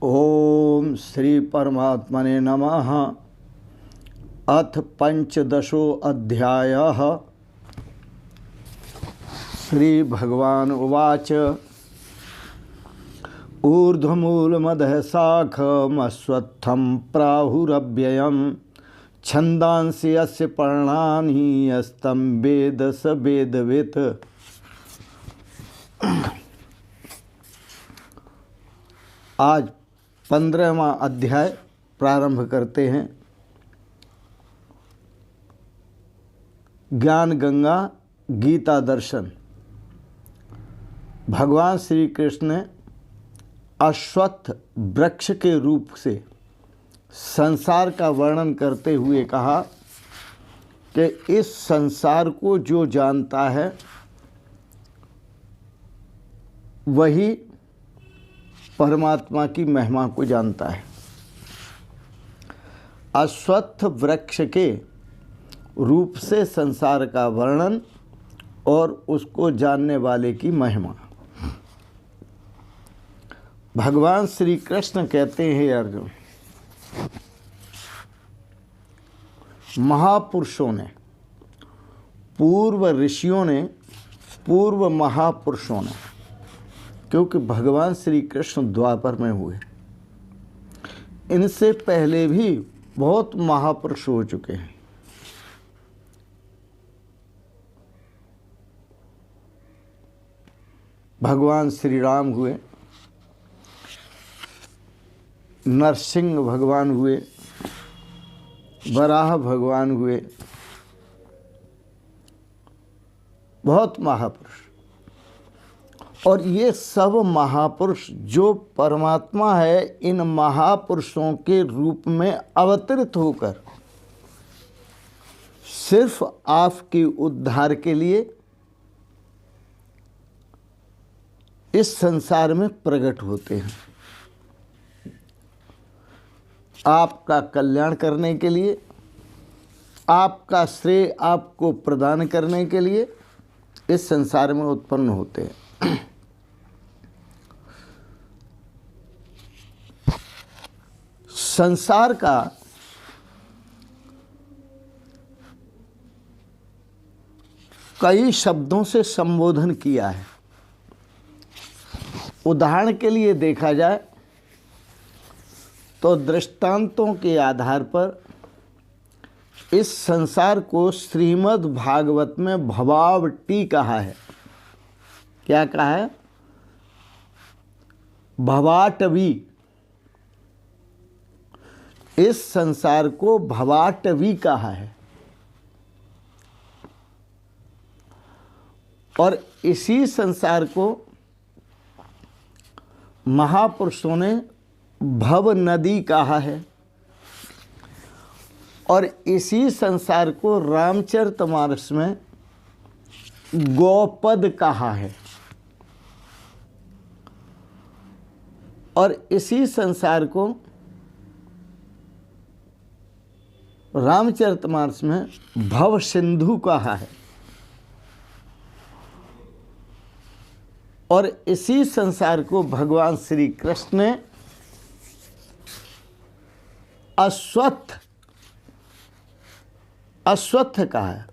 ओम श्री परमात्मने नमः। अथ पंचदशो अध्यायः। श्री भगवान उवाच ऊर्ध्वमूलमधः शाखमश्वत्थं प्राहुरव्ययम् छन्दांसि यस्य पर्णानि यस्तं वेद स वेदवित्। आज 15वां अध्याय प्रारंभ करते हैं। ज्ञान गंगा गीता दर्शन। भगवान श्री कृष्ण ने अश्वत्थ वृक्ष के रूप से संसार का वर्णन करते हुए कहा कि इस संसार को जो जानता है वही परमात्मा की महिमा को जानता है। अश्वत्थ वृक्ष के रूप से संसार का वर्णन और उसको जानने वाले की महिमा। भगवान श्री कृष्ण कहते हैं, अर्जुन, महापुरुषों ने, पूर्व ऋषियों ने, पूर्व महापुरुषों ने, क्योंकि भगवान श्री कृष्ण द्वापर में हुए, इनसे पहले भी बहुत महापुरुष हो चुके हैं। भगवान श्री राम हुए, नरसिंह भगवान हुए, वराह भगवान हुए, बहुत महापुरुष। और ये सब महापुरुष जो परमात्मा है, इन महापुरुषों के रूप में अवतरित होकर सिर्फ आपके उद्धार के लिए इस संसार में प्रकट होते हैं, आपका कल्याण करने के लिए, आपका श्रेय आपको प्रदान करने के लिए इस संसार में उत्पन्न होते हैं। संसार का कई शब्दों से संबोधन किया है। उदाहरण के लिए देखा जाए तो दृष्टांतों के आधार पर इस संसार को श्रीमद् भागवत में भवावटी कहा है। क्या कहा है? भवाटवी। इस संसार को भवाटवी कहा है। और इसी संसार को महापुरुषों ने भव नदी कहा है। और इसी संसार को रामचरितमानस में गौपद कहा है। और इसी संसार को रामचरितमानस में भव सिंधु कहा है। और इसी संसार को भगवान श्री कृष्ण ने अश्वत्थ कहा है।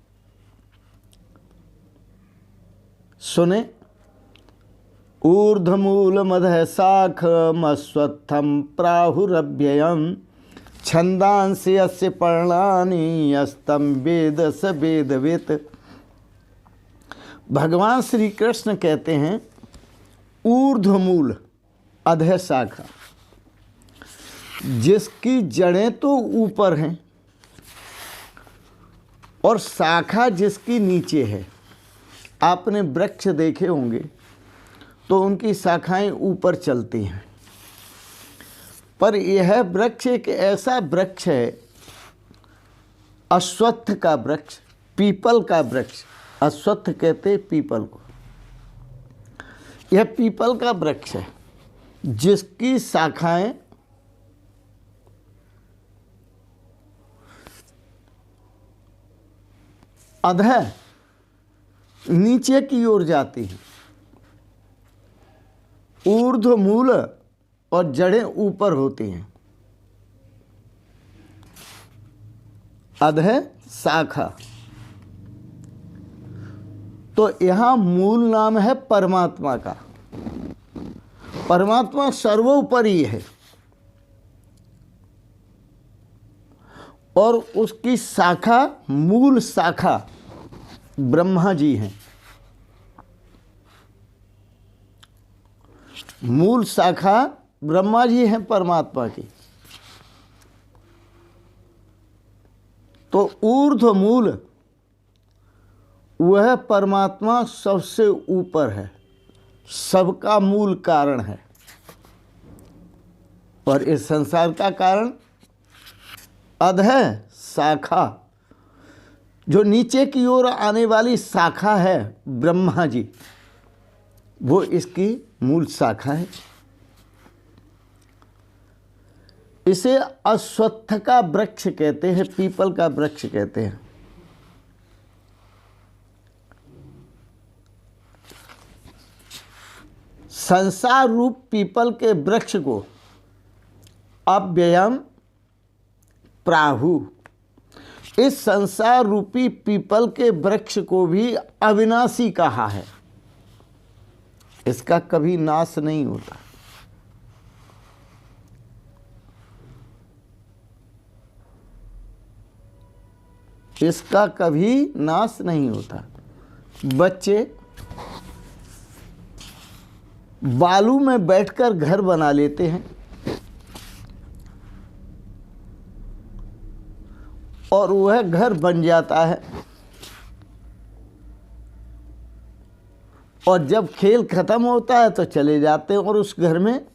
सुने, ऊर्ध्वमूलमधः शाखमश्वत्थं प्राहुरव्ययम् छन्दांसि यस्य पर्णानि यस्तं वेद स वेदवित्। भगवान श्री कृष्ण कहते हैं, ऊर्ध्वमूल अधः शाखा, जिसकी जड़ें तो ऊपर हैं और शाखा जिसकी नीचे है। आपने वृक्ष देखे होंगे तो उनकी शाखाएं ऊपर चलती हैं, पर यह वृक्ष एक ऐसा वृक्ष है, अश्वत्थ का वृक्ष, पीपल का वृक्ष। अश्वत्थ कहते पीपल को। यह पीपल का वृक्ष है जिसकी शाखाएं अधः नीचे की ओर जाती हैं। ऊर्ध्व मूल और जड़ें ऊपर होती हैं। अधः शाखा, तो यहाँ मूल नाम है परमात्मा का। परमात्मा सर्वोपरि है और उसकी शाखा, मूल शाखा ब्रह्मा जी हैं। मूल शाखा ब्रह्मा जी हैं परमात्मा की। तो ऊर्ध्व मूल वह परमात्मा सबसे ऊपर है, सबका मूल कारण है। और इस संसार का कारण अधः शाखा, जो नीचे की ओर आने वाली शाखा है ब्रह्मा जी, वो इसकी मूल शाखा है। इसे अश्वत्थ का वृक्ष कहते हैं, पीपल का वृक्ष कहते हैं। संसार रूप पीपल के वृक्ष को अव्ययम प्राहु, इस संसार रूपी पीपल के वृक्ष को भी अविनाशी कहा है। इसका कभी नाश नहीं होता। इसका कभी नाश नहीं होता। बच्चे बालू में बैठकर घर बना लेते हैं और वह घर बन जाता है, और जब खेल खत्म होता है तो चले जाते हैं और उस घर में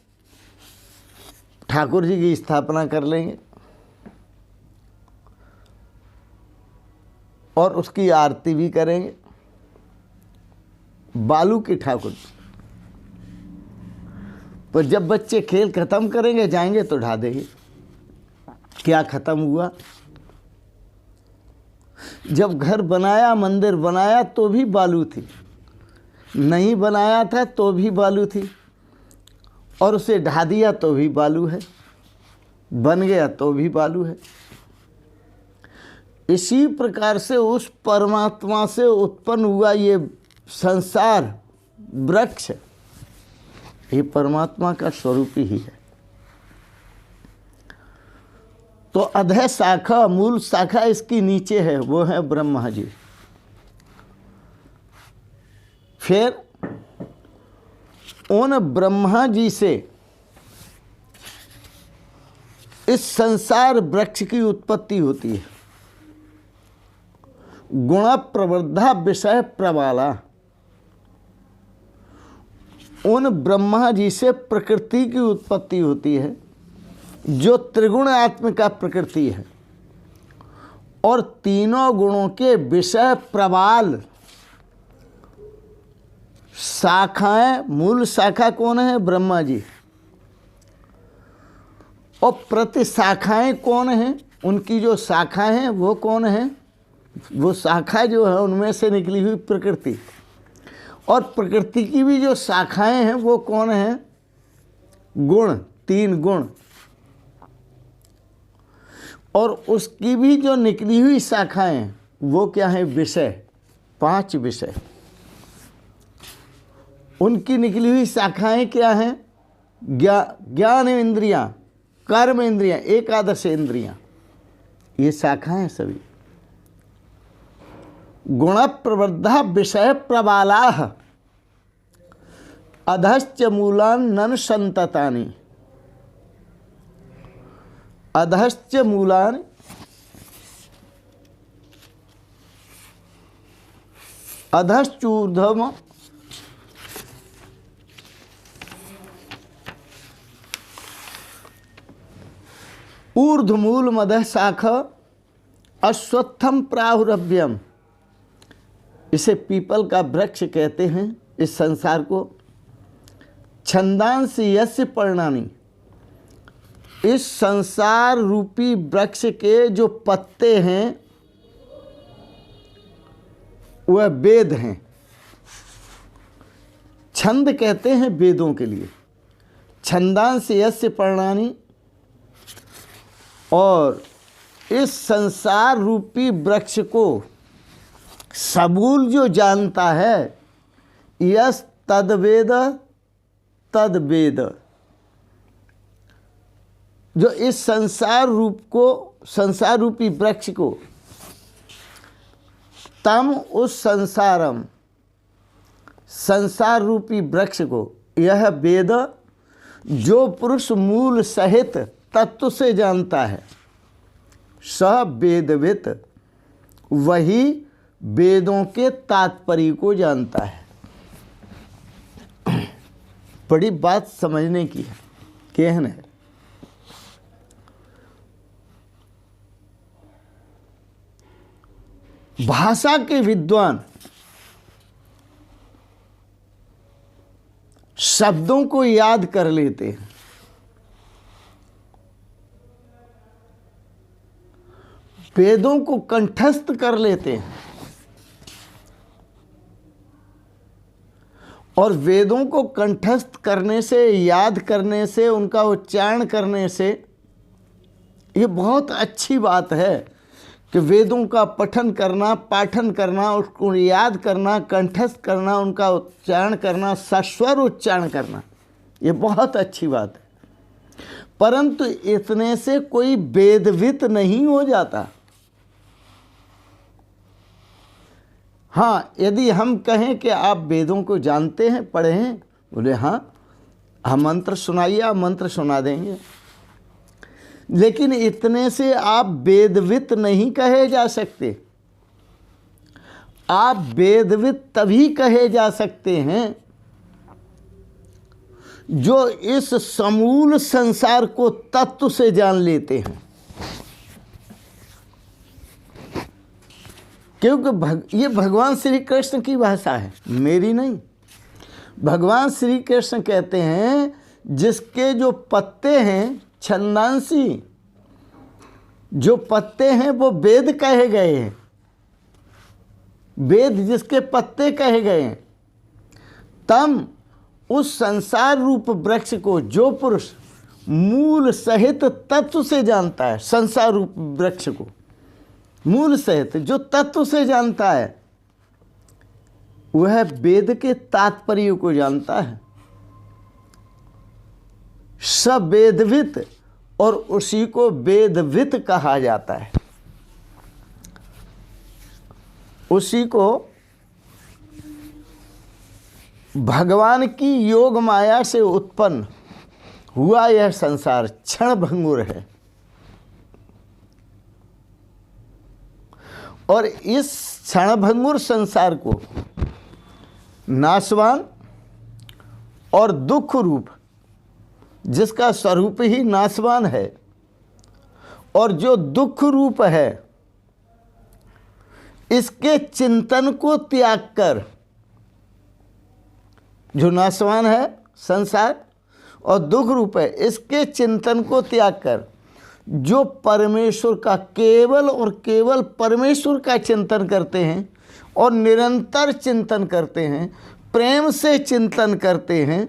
ठाकुर जी की स्थापना कर लेंगे और उसकी आरती भी करेंगे। बालू की ठाकुर जी। पर जब बच्चे खेल खत्म करेंगे, जाएंगे तो ढा देंगे। क्या खत्म हुआ? जब घर बनाया, मंदिर बनाया तो भी बालू थी, नहीं बनाया था तो भी बालू थी, और उसे ढा दिया तो भी बालू है, बन गया तो भी बालू है। इसी प्रकार से उस परमात्मा से उत्पन्न हुआ ये संसार वृक्ष, ये परमात्मा का स्वरूप ही है। तो अधः शाखा, मूल शाखा इसकी नीचे है, वो है ब्रह्मा जी। फिर उन ब्रह्मा जी से इस संसार वृक्ष की उत्पत्ति होती है। गुण प्रवृद्धा विषय प्रबाला, उन ब्रह्मा जी से प्रकृति की उत्पत्ति होती है, जो त्रिगुण आत्मिका प्रकृति है, और तीनों गुणों के विषय प्रबाल शाखाएं। मूल शाखा कौन है? ब्रह्मा जी। और प्रति शाखाएं कौन हैं? उनकी जो शाखाएं हैं वो कौन है? वो शाखा जो है उनमें से निकली हुई प्रकृति। और प्रकृति की भी जो शाखाएं हैं वो कौन है? गुण, तीन गुण। और उसकी भी जो निकली हुई शाखाएं वो क्या है? विषय, पांच विषय। उनकी निकली हुई शाखाएं क्या हैं? ज्ञान इंद्रियां, कर्म इंद्रियां, एकादश इंद्रियां, ये शाखाएं सभी। गुण प्रवृद्धा विषय प्रबालाः अधश्च मूलान् संततानि, अधश्च मूलानि अधश्चूर्ध्वम् ऊर्ध्वमूल मदः शाखा अश्वत्थम प्राहुरभ्यम, इसे पीपल का वृक्ष कहते हैं। इस संसार को छंदांस यस्य पर्णानि, इस संसार रूपी वृक्ष के जो पत्ते हैं वह वेद हैं। छंद कहते हैं वेदों के लिए। छंदांसि यस्य पर्णानि, और इस संसार रूपी वृक्ष को सबूल जो जानता है, यस तद्वेद तद्वेद, जो इस संसार रूपी वृक्ष को, तम उस संसार रूपी वृक्ष को, यह वेद जो पुरुष मूल सहित तत्व से जानता है, सह वेदवित, वही वेदों के तात्पर्य को जानता है। बड़ी बात समझने की है, केहन है। भाषा के विद्वान शब्दों को याद कर लेते हैं, वेदों को कंठस्थ कर लेते हैं, और वेदों को कंठस्थ करने से, याद करने से, उनका उच्चारण करने से, ये बहुत अच्छी बात है कि वेदों का पठन करना, पाठन करना, उसको याद करना, कंठस्थ करना, उनका उच्चारण करना, सस्वर उच्चारण करना, ये बहुत अच्छी बात है। परंतु इतने से कोई वेदवित नहीं हो जाता। हाँ, यदि हम कहें कि आप वेदों को जानते हैं, पढ़े हैं, बोले हाँ, हम मंत्र सुनाइए, आप मंत्र सुना देंगे, लेकिन इतने से आप वेदवित नहीं कहे जा सकते। आप वेदवित तभी कहे जा सकते हैं जो इस समूल संसार को तत्व से जान लेते हैं। क्योंकि ये भगवान श्री कृष्ण की भाषा है, मेरी नहीं। भगवान श्री कृष्ण कहते हैं जिसके जो पत्ते हैं, छंदांसी जो पत्ते हैं, वो वेद कहे गए हैं। वेद जिसके पत्ते कहे गए हैं, तम उस संसार रूप वृक्ष को जो पुरुष मूल सहित तत्व से जानता है, संसार रूप वृक्ष को मूल सहित जो तत्व से जानता है, वह वेद के तात्पर्य को जानता है, सब वेदवित, और उसी को वेदवित कहा जाता है। उसी को भगवान की योग माया से उत्पन्न हुआ यह संसार क्षणभंगुर है, और इस क्षणभंगुर संसार को नाशवान और दुख रूप, जिसका स्वरूप ही नाशवान है, और जो दुख रूप है, इसके चिंतन को त्याग कर, जो नाशवान है संसार और दुख रूप है, इसके चिंतन को त्याग कर जो परमेश्वर का, केवल और केवल परमेश्वर का चिंतन करते हैं और निरंतर चिंतन करते हैं, प्रेम से चिंतन करते हैं,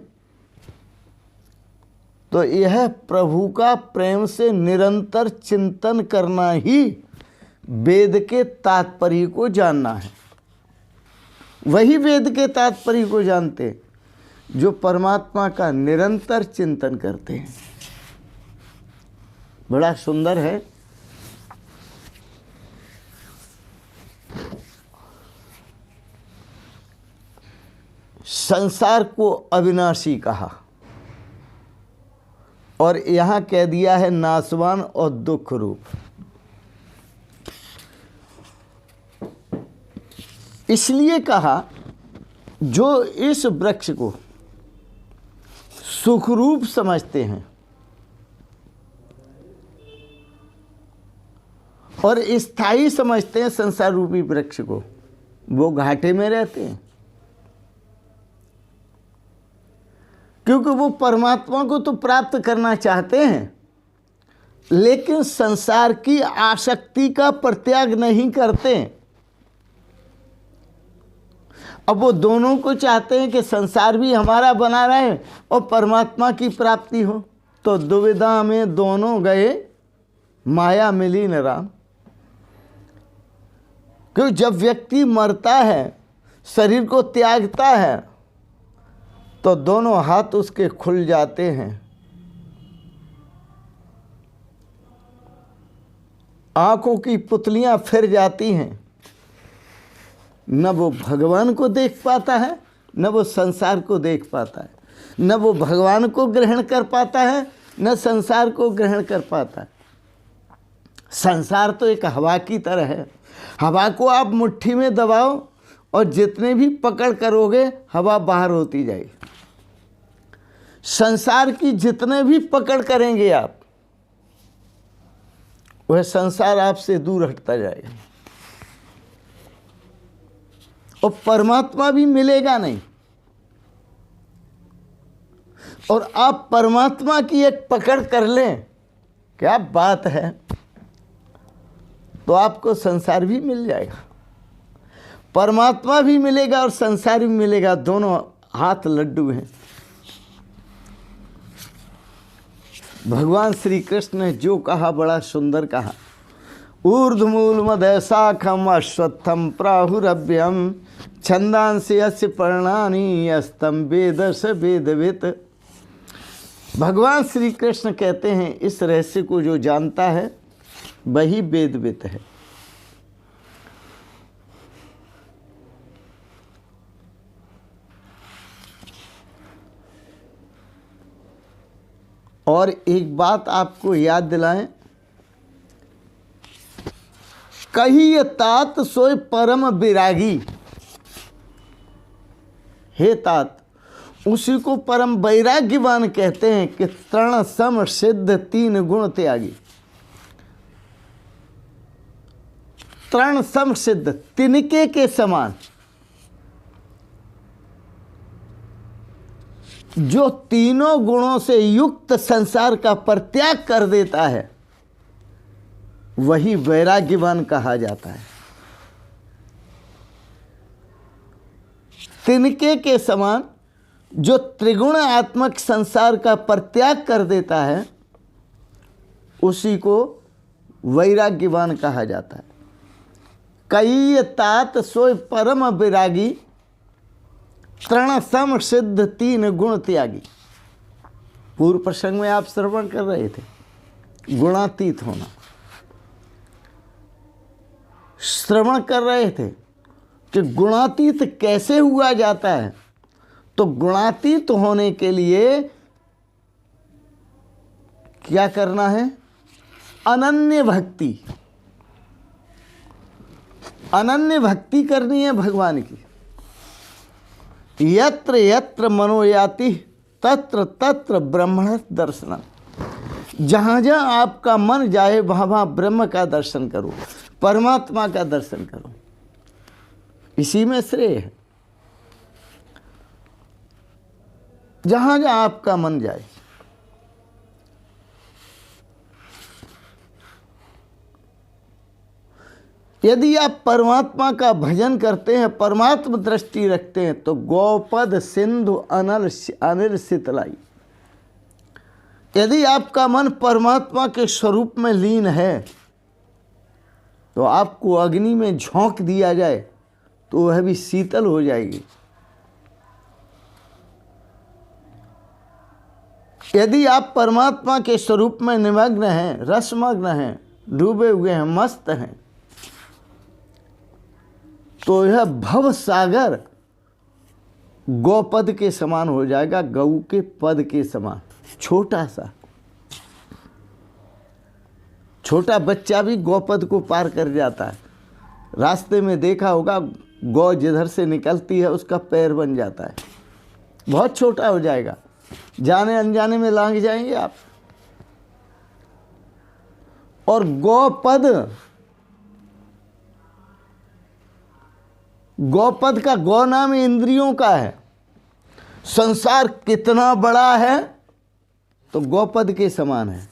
तो यह प्रभु का प्रेम से निरंतर चिंतन करना ही वेद के तात्पर्य को जानना है। वही वेद के तात्पर्य को जानते जो परमात्मा का निरंतर चिंतन करते हैं। बड़ा सुंदर है। संसार को अविनाशी कहा और यहाँ कह दिया है नाशवान और दुख रूप। इसलिए कहा जो इस वृक्ष को सुखरूप समझते हैं और स्थायी समझते हैं संसार रूपी वृक्ष को, वो घाटे में रहते हैं, क्योंकि वो परमात्मा को तो प्राप्त करना चाहते हैं, लेकिन संसार की आसक्ति का परित्याग नहीं करते। अब वो दोनों को चाहते हैं कि संसार भी हमारा बना रहे और परमात्मा की प्राप्ति हो। तो दुविधा में दोनों गए, माया मिली न राम। क्योंकि जब व्यक्ति मरता है, शरीर को त्यागता है, तो दोनों हाथ उसके खुल जाते हैं। आंखों की पुतलियां फिर जाती हैं। न वो भगवान को देख पाता है, न वो संसार को देख पाता है, न वो भगवान को ग्रहण कर पाता है, न संसार को ग्रहण कर पाता है। संसार तो एक हवा की तरह है। हवा को आप मुट्ठी में दबाओ और जितने भी पकड़ करोगे हवा बाहर होती जाएगी। संसार की जितने भी पकड़ करेंगे आप, वह संसार आपसे दूर हटता जाएगा और परमात्मा भी मिलेगा नहीं। और आप परमात्मा की एक पकड़ कर लें, क्या बात है, तो आपको संसार भी मिल जाएगा, परमात्मा भी मिलेगा और संसार भी मिलेगा। दोनों हाथ लड्डू हैं। भगवान श्री कृष्ण ने जो कहा बड़ा सुंदर कहा। ऊर्ध्वमूल मदय शाखम अश्वत्थम प्राहुरभ्यम छंदांसि यस्य पर्णानि यस्तम वेदस वेदवित्। भगवान श्री कृष्ण कहते हैं इस रहस्य को जो जानता है वही वेदवित् है। और एक बात आपको याद दिलाएं, कही तात सोय परम विरागी। हे तात, उसी को परम वैराग्यवान कहते हैं कि तृण सम सिद्ध तीन गुण त्यागी। तृण सम सिद्ध, तिनके के समान, जो तीनों गुणों से युक्त संसार का परित्याग कर देता है वही वैराग्यवान कहा जाता है। तिनके के समान जो त्रिगुण आत्मक संसार का परित्याग कर देता है उसी को वैराग्यवान कहा जाता है। कई तात सोय परम विरागी तृण सम सिद्ध तीन गुण त्यागी। पूर्व प्रसंग में आप श्रवण कर रहे थे, गुणातीत होना श्रवण कर रहे थे कि गुणातीत कैसे हुआ जाता है। तो गुणातीत होने के लिए क्या करना है? अनन्य भक्ति, अनन्य भक्ति करनी है भगवान की। यत्र यत्र मनोयाति तत्र तत्र ब्रह्मण दर्शन। जहाँ जहाँ आपका मन जाए वहाँ वहाँ ब्रह्म का दर्शन करो, परमात्मा का दर्शन करो, इसी में श्रेय है। जहाँ जहाँ आपका मन जाए। यदि आप परमात्मा का भजन करते हैं, परमात्मा दृष्टि रखते हैं, तो गौपद सिंधु अनिल शीतलाई। यदि आपका मन परमात्मा के स्वरूप में लीन है तो आपको अग्नि में झोंक दिया जाए तो वह भी शीतल हो जाएगी। यदि आप परमात्मा के स्वरूप में निमग्न हैं, रसमग्न हैं, डूबे हुए हैं, मस्त हैं, तो यह भव सागर गौपद के समान हो जाएगा, गऊ के पद के समान। छोटा सा, छोटा बच्चा भी गौपद को पार कर जाता है। रास्ते में देखा होगा, गौ जिधर से निकलती है उसका पैर बन जाता है, बहुत छोटा हो जाएगा, जाने अनजाने में लांग जाएंगे आप। और गौपद, गौपद का गौ नाम इंद्रियों का है। संसार कितना बड़ा है तो गौपद के समान है।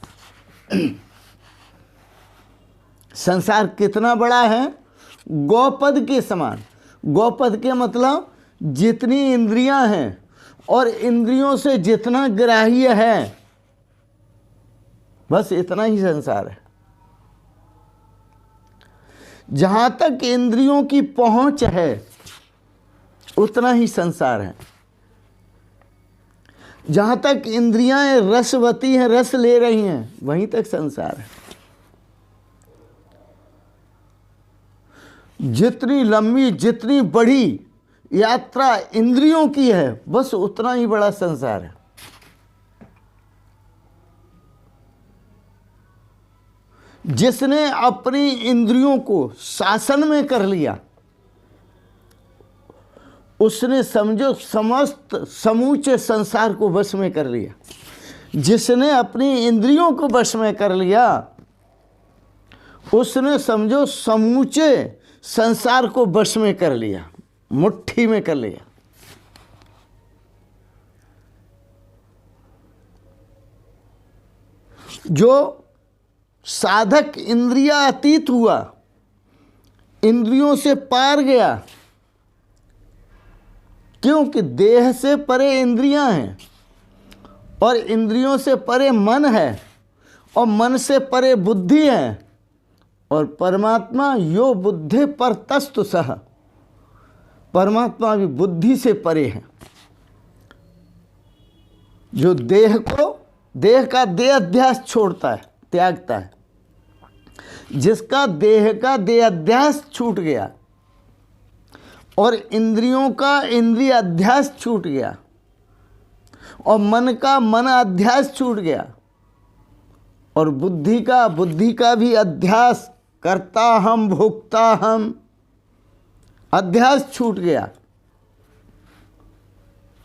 संसार कितना बड़ा है, गौपद के समान। गौपद के मतलब जितनी इंद्रियां हैं और इंद्रियों से जितना ग्राह्य है, बस इतना ही संसार है। जहां तक इंद्रियों की पहुंच है उतना ही संसार है। जहां तक इंद्रियां रसवती हैं, रस ले रही हैं, वहीं तक संसार है। जितनी लंबी, जितनी बड़ी यात्रा इंद्रियों की है, बस उतना ही बड़ा संसार है। जिसने अपनी इंद्रियों को शासन में कर लिया, उसने समझो समस्त समूचे संसार को वश में कर लिया। जिसने अपनी इंद्रियों को वश में कर लिया, उसने समझो समूचे संसार को वश में कर लिया, मुट्ठी में कर लिया। जो साधक इंद्रिया अतीत हुआ, इंद्रियों से पार गया, क्योंकि देह से परे इंद्रियां हैं और इंद्रियों से परे मन है और मन से परे बुद्धि है, और परमात्मा यो बुद्धि पर तस्तु सह, परमात्मा भी बुद्धि से परे है। जो देह को, देह का देह अध्यास छोड़ता है, त्यागता है, जिसका देह का देह अध्यास छूट गया और इंद्रियों का इंद्रिय अध्यास छूट गया और मन का मन अध्यास छूट गया और बुद्धि का भी अध्यास, करता हम भोक्ता हम, अध्यास छूट गया,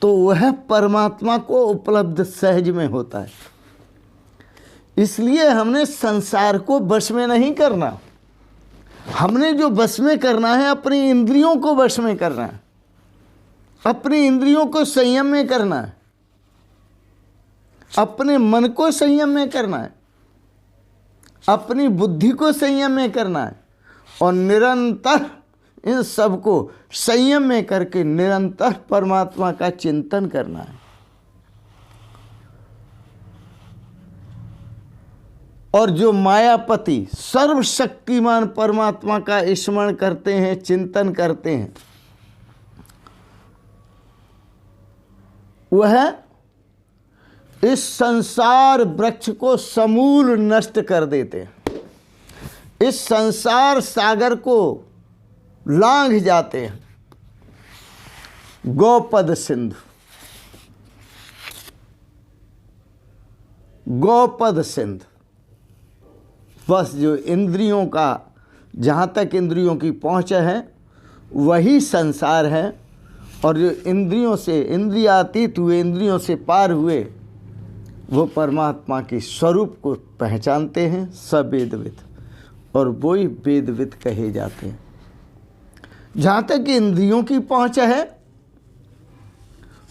तो वह परमात्मा को उपलब्ध सहज में होता है। इसलिए हमने संसार को वश में नहीं करना, हमने जो वश में करना है अपनी इंद्रियों को वश में करना है, अपनी इंद्रियों को संयम में करना है, अपने मन को संयम में करना है, अपनी बुद्धि को संयम में करना है और निरंतर इन सबको संयम में करके निरंतर परमात्मा का चिंतन करना है। और जो मायापति सर्वशक्तिमान परमात्मा का स्मरण करते हैं, चिंतन करते हैं, वह इस संसार वृक्ष को समूल नष्ट कर देते हैं, इस संसार सागर को लांघ जाते हैं। गौपद सिंधु, गौपद सिंधु, बस जो इंद्रियों का, जहाँ तक इंद्रियों की पहुँच है वही संसार है, और जो इंद्रियों से इंद्रियातीत हुए, इंद्रियों से पार हुए, वो परमात्मा के स्वरूप को पहचानते हैं सवेदविद, और वही वेदविद कहे जाते हैं। जहाँ तक इंद्रियों की पहुँच है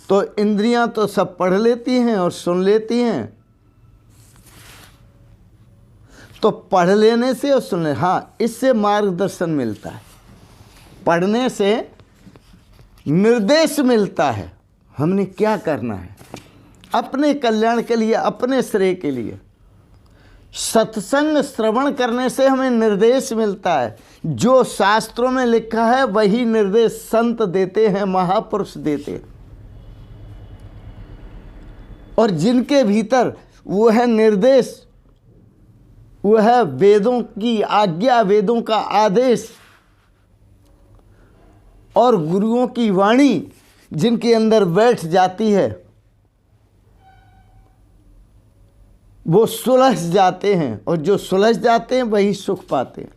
तो इंद्रियां तो सब पढ़ लेती हैं और सुन लेती हैं, तो पढ़ लेने से और सुनने, हाँ, इससे मार्गदर्शन मिलता है, पढ़ने से निर्देश मिलता है हमने क्या करना है अपने कल्याण के लिए, अपने श्रेय के लिए। सत्संग श्रवण करने से हमें निर्देश मिलता है, जो शास्त्रों में लिखा है वही निर्देश संत देते हैं, महापुरुष देते हैं, और जिनके भीतर वो है निर्देश, वो है वेदों की आज्ञा, वेदों का आदेश और गुरुओं की वाणी जिनके अंदर बैठ जाती है, वो सुलझ जाते हैं, और जो सुलझ जाते हैं वही सुख पाते हैं।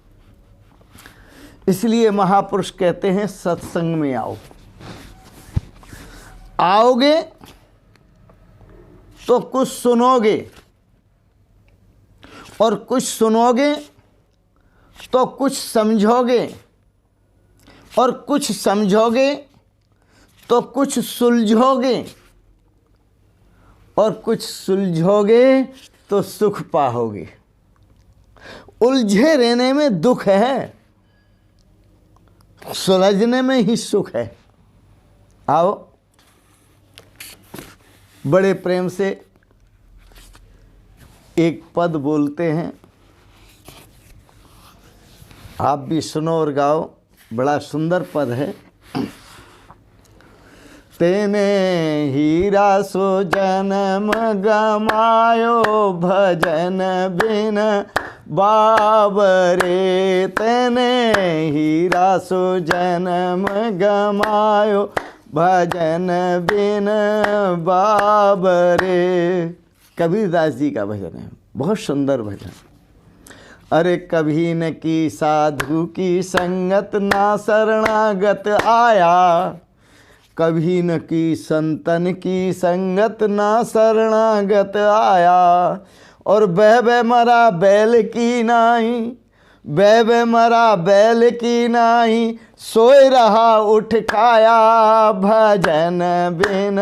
इसलिए महापुरुष कहते हैं सत्संग में आओ। आओगे तो कुछ सुनोगे, और कुछ सुनोगे तो कुछ समझोगे, और कुछ समझोगे तो कुछ सुलझोगे, और कुछ सुलझोगे तो सुख पाओगे। उलझे रहने में दुख है, सुलझने में ही सुख है। आओ, बड़े प्रेम से एक पद बोलते हैं, आप भी सुनो और गाओ, बड़ा सुंदर पद है। तेने हीरा सो जन्म गमायो भजन बिन बाबरे, तेने हीरा सो जन्म गमायो भजन बिन बाबरे। कबीरदास जी का भजन है, बहुत सुंदर भजन। अरे कभी न की साधु की संगत ना शरणागत आया, कभी न की संतन की संगत ना शरणागत आया। और बह मरा बैल की नाही, बह मरा बैल की नाही, सोए रहा उठ खाया भजन बिन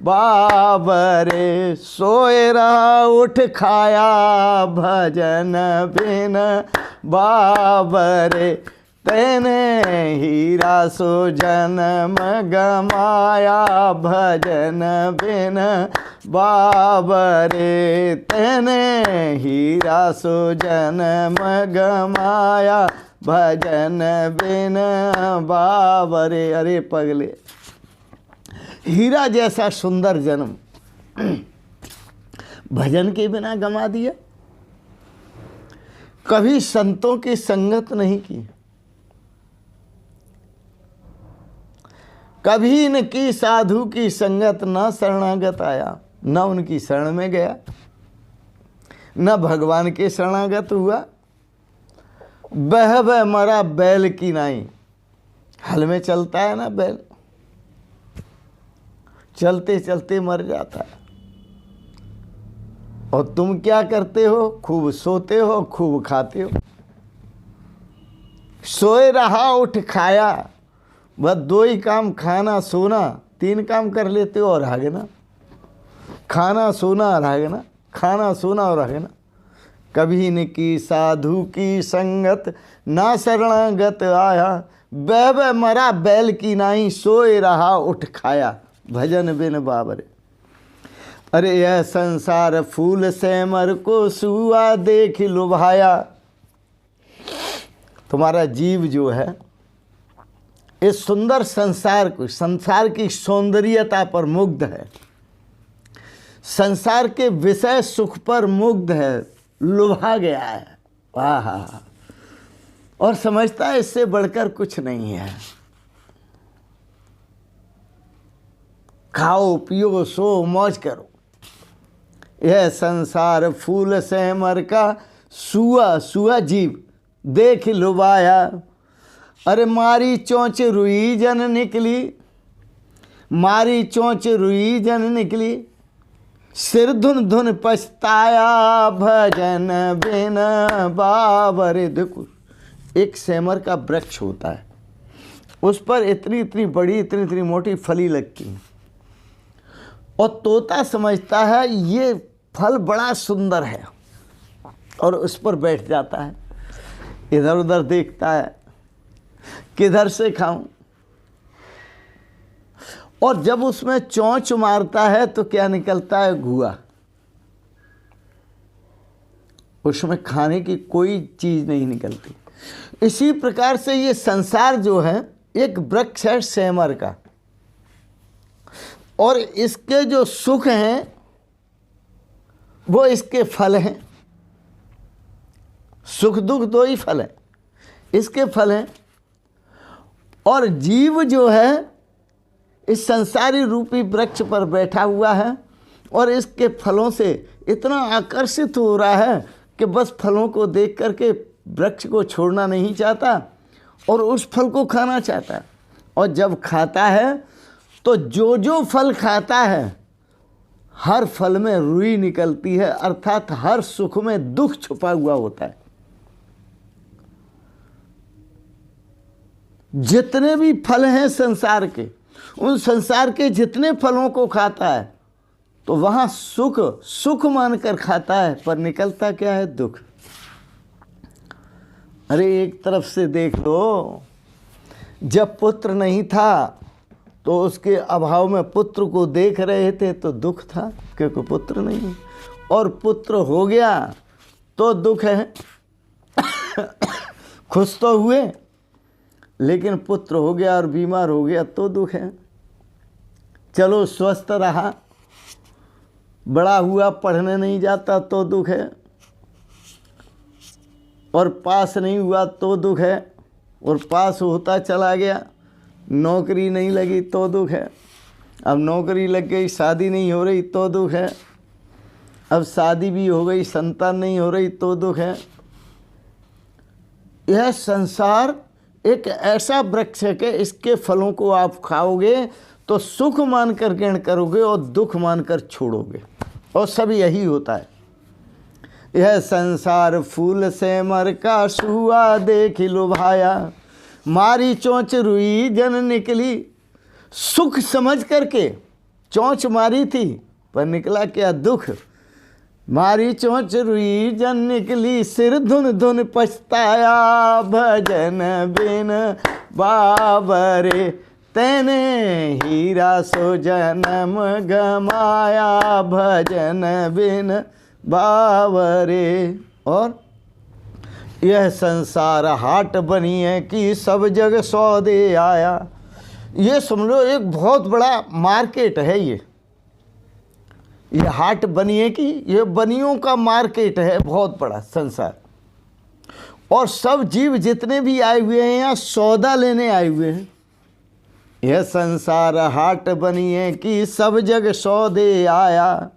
बाबरे, सोए रहा उठ खाया भजन बिन बाबरे। तेने हीरा सो जन्म गमाया भजन बिन बाबरे, तेने हीरा सो जन्म गमाया भजन बिन बाबरे। अरे पगले, हीरा जैसा सुंदर जन्म भजन के बिना गमा दिया। कभी संतों की संगत नहीं की, कभी न की साधु की संगत, न शरणागत आया, न उनकी शरण में गया, न भगवान के शरणागत हुआ। बह मरा बैल की नाई, हल में चलता है ना बैल, चलते चलते मर जाता है। और तुम क्या करते हो? खूब सोते हो, खूब खाते हो। सोए रहा उठ खाया, बस दो ही काम, खाना सोना, तीन काम कर लेते हो और भागना। खाना सोना और भागना, खाना सोना और भागना। कभी न की साधु की संगत, ना शरणागत आया, बह मरा बैल की नाई, सोए रहा उठ खाया भजन बिन बाबरे। अरे यह संसार फूल सेमर को सुआ देख लुभाया। तुम्हारा जीव जो है इस सुंदर संसार को, संसार की सौंदर्यता पर मुग्ध है, संसार के विषय सुख पर मुग्ध है, लुभा गया है। वाह, और समझता है इससे बढ़कर कुछ नहीं है। खाओ पियो सो मौज करो। यह संसार फूल सेमर का सुआ, सुआ जीव देख लुभाया। अरे मारी चोंच रुई जन निकली, मारी चोंच रुई जन निकली, सिर धुन धुन पछताया भजन बिन बाबरे। देखो, एक सेमर का वृक्ष होता है, उस पर इतनी इतनी बड़ी, इतनी इतनी मोटी फली लगती है, और तोता समझता है ये फल बड़ा सुंदर है, और उस पर बैठ जाता है, इधर उधर देखता है किधर से खाऊं। और जब उसमें चोंच मारता है तो क्या निकलता है? घुआ। उसमें खाने की कोई चीज नहीं निकलती। इसी प्रकार से ये संसार जो है एक वृक्ष है सेमर का, और इसके जो सुख हैं वो इसके फल हैं। सुख दुख दो ही फल हैं, इसके फल हैं। और जीव जो है इस संसारी रूपी वृक्ष पर बैठा हुआ है, और इसके फलों से इतना आकर्षित हो रहा है कि बस फलों को देख करके वृक्ष को छोड़ना नहीं चाहता, और उस फल को खाना चाहता है। और जब खाता है तो जो जो फल खाता है हर फल में रुई निकलती है, अर्थात हर सुख में दुख छुपा हुआ होता है। जितने भी फल हैं संसार के, उन संसार के जितने फलों को खाता है तो वहाँ सुख सुख मानकर खाता है, पर निकलता क्या है? दुख। अरे एक तरफ से देख लो, जब पुत्र नहीं था तो उसके अभाव में पुत्र को देख रहे थे तो दुख था, क्योंकि पुत्र नहीं है। और पुत्र हो गया तो दुख है। खुश तो हुए, लेकिन पुत्र हो गया और बीमार हो गया तो दुख है। चलो स्वस्थ रहा, बड़ा हुआ, पढ़ने नहीं जाता तो दुख है, और पास नहीं हुआ तो दुख है, और पास होता चला गया, नौकरी नहीं लगी तो दुख है। अब नौकरी लग गई, शादी नहीं हो रही तो दुख है। अब शादी भी हो गई, संतान नहीं हो रही तो दुख है। यह संसार एक ऐसा वृक्ष है कि इसके फलों को आप खाओगे तो सुख मानकर ग्रहण करोगे और दुख मानकर छोड़ोगे, और सब यही होता है। यह संसार फूल से मर का सुआ देख लुभाया, मारी चोंच रुई जन निकली। सुख समझ करके चोंच मारी थी, पर निकला क्या दुख। मारी चोंच रुई जन निकली, सिर धुन धुन पछताया। भजन बिन बाबरे तेने हीरा सो जन्म गमाया। भजन बिन बाबरे। और यह संसार हाट बनी है कि सब जग सौदे आया। ये समझो एक बहुत बड़ा मार्केट है। ये हाट बनी है कि ये बनियों का मार्केट है, बहुत बड़ा संसार। और सब जीव जितने भी आए हुए हैं यहाँ सौदा लेने आए हुए हैं। यह संसार हाट बनी है कि सब जग सौदे आया।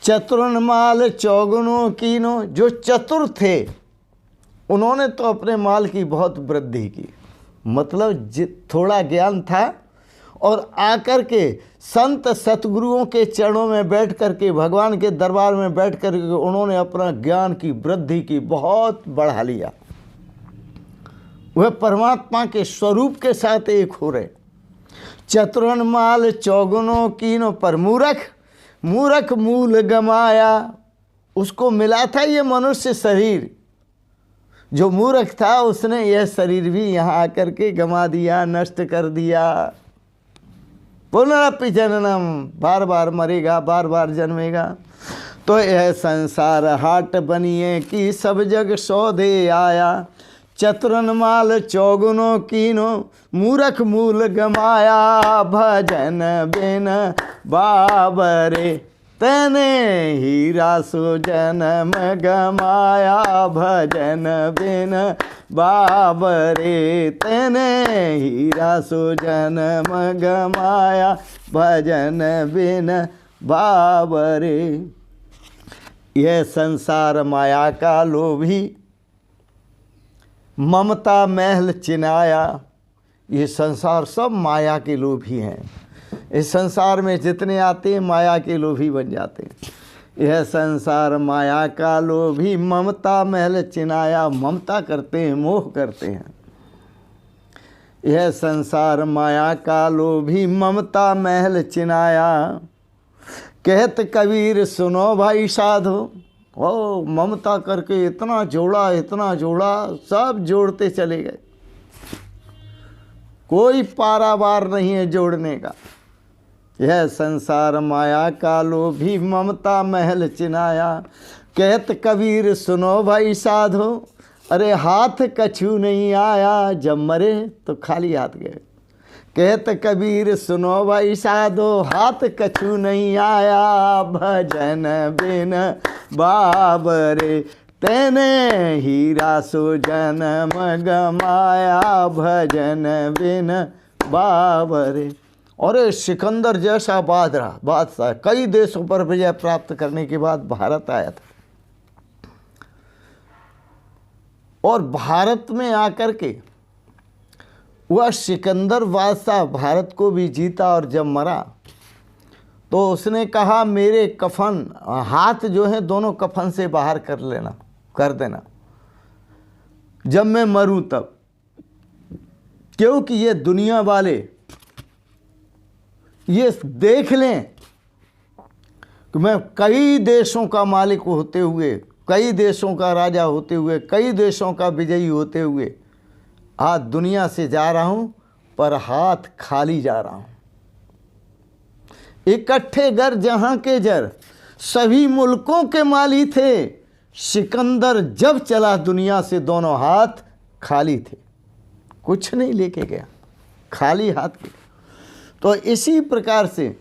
चतुरन माल चौगुनों कीनो। जो चतुर थे उन्होंने तो अपने माल की बहुत वृद्धि की, मतलब थोड़ा ज्ञान था, और आकर के संत सतगुरुओं के चरणों में बैठ कर के, भगवान के दरबार में बैठ कर के उन्होंने अपना ज्ञान की वृद्धि की, बहुत बढ़ा लिया। वह परमात्मा के स्वरूप के साथ एक हो रहे। चतुरन माल चौगुनों कीनो, पर मूर्ख मूल गमाया। उसको मिला था ये मनुष्य शरीर। जो मूर्ख था उसने यह शरीर भी यहाँ आकर के गमा दिया, नष्ट कर दिया। पुनरपि जननम, बार बार मरेगा, बार बार जन्मेगा। तो यह संसार हाट बनी है कि सब जग सौदे आया। चतुरन माल चौगुनों कीनो, मूर्ख मूल गमाया। भजन बिन बाबरे तेने हीरा सो जन्म गमाया। भजन बिन बाबरे तेने हीरा सो जन्म गमाया। भजन बिन बाबरे। यह संसार माया का लोभी, ममता महल चिनाया। ये संसार सब माया के लोभी हैं। इस संसार में जितने आते हैं माया के लोभी बन जाते हैं। यह संसार माया का लोभी, ममता महल चिनाया। ममता करते हैं, मोह करते हैं। यह संसार माया का लोभी, ममता महल चिनाया। कहत कबीर सुनो भाई साधो। ओ ममता करके इतना जोड़ा, इतना जोड़ा, सब जोड़ते चले गए। कोई पारावार नहीं है जोड़ने का। यह संसार माया का लोभी, ममता महल चिनाया। कहत कबीर सुनो भाई साधो। अरे हाथ कछु नहीं आया, जब मरे तो खाली हाथ गए। कहत कबीर सुनो भाई साधो, हाथ कछु नहीं आया। भजन बिन बाबरे तेने हीरा सो जन्म गमाया। भजन बिन बाबरे। और सिकंदर जैसा बादशाह कई देशों पर विजय प्राप्त करने के बाद भारत आया था, और भारत में आकर के वह सिकंदर बादशाह भारत को भी जीता। और जब मरा तो उसने कहा मेरे कफन, हाथ जो है दोनों कफन से बाहर कर देना जब मैं मरूं तब, क्योंकि ये दुनिया वाले ये देख लें कि मैं कई देशों का मालिक होते हुए, कई देशों का राजा होते हुए, कई देशों का विजयी होते हुए आज दुनिया से जा रहा हूं, पर हाथ खाली जा रहा हूं। इकट्ठे गर जहां के जर, सभी मुल्कों के माली थे। सिकंदर जब चला दुनिया से दोनों हाथ खाली थे, कुछ नहीं लेके गया, खाली हाथ के। तो इसी प्रकार से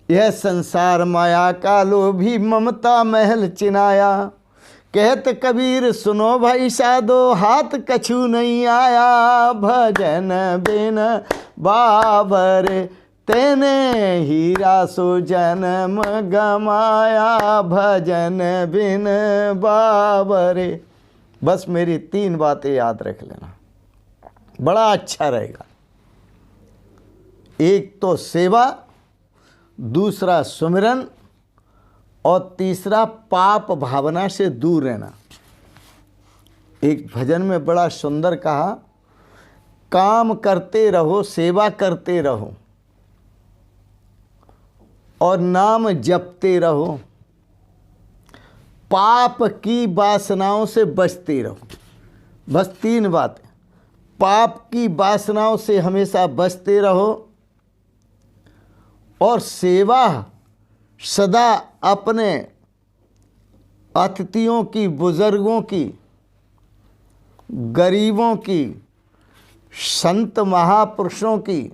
यह संसार माया का लोभी ममता महल चिनाया। कहत कबीर सुनो भाई साधो, हाथ कछु नहीं आया। भजन बिन बाबर तेने हीरा सो जन्म गमाया। भजन बिन बाबरे। बस मेरी 3 बातें याद रख लेना, बड़ा अच्छा रहेगा। एक तो सेवा, दूसरा सुमिरन, और तीसरा पाप भावना से दूर रहना। एक भजन में बड़ा सुंदर कहा, काम करते रहो, सेवा करते रहो और नाम जपते रहो, पाप की वासनाओं से बचते रहो। बस 3 बातें। पाप की वासनाओं से हमेशा बचते रहो और सेवा सदा अपने अतिथियों की, बुजुर्गों की, गरीबों की, संत महापुरुषों की,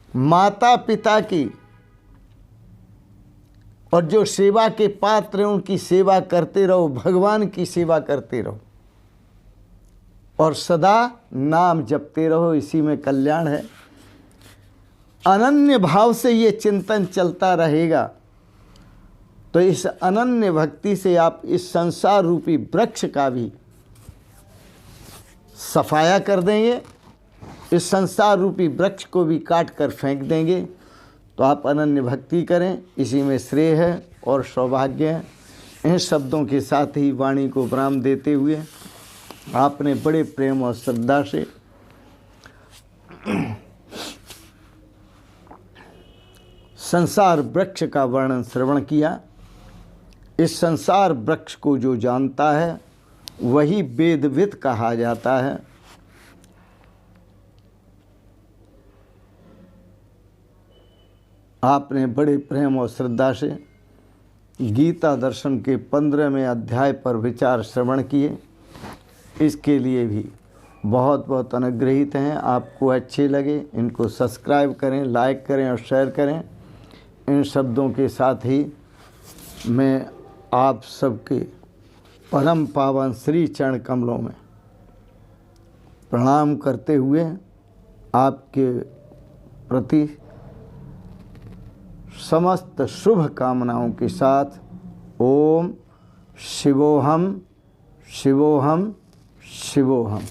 माता पिता की, और जो सेवा के पात्र हैं उनकी सेवा करते रहो, भगवान की सेवा करते रहो और सदा नाम जपते रहो। इसी में कल्याण है। अनन्य भाव से ये चिंतन चलता रहेगा तो इस अनन्य भक्ति से आप इस संसार रूपी वृक्ष का भी सफाया कर देंगे, इस संसार रूपी वृक्ष को भी काट कर फेंक देंगे। तो आप अनन्य भक्ति करें, इसी में श्रेय है और सौभाग्य है। इन शब्दों के साथ ही वाणी को विराम देते हुए आपने बड़े प्रेम और श्रद्धा से संसार वृक्ष का वर्णन श्रवण किया। इस संसार वृक्ष को जो जानता है वही वेदविद कहा जाता है। आपने बड़े प्रेम और श्रद्धा से गीता दर्शन के 15वें अध्याय पर विचार श्रवण किए, इसके लिए भी बहुत बहुत अनुग्रहित हैं। आपको अच्छे लगे इनको सब्सक्राइब करें, लाइक करें और शेयर करें। इन शब्दों के साथ ही मैं आप सबके परम पावन श्री चरण कमलों में प्रणाम करते हुए आपके प्रति समस्त शुभ कामनाओं के साथ ओम शिवोहम शिवोहम शिवोहम।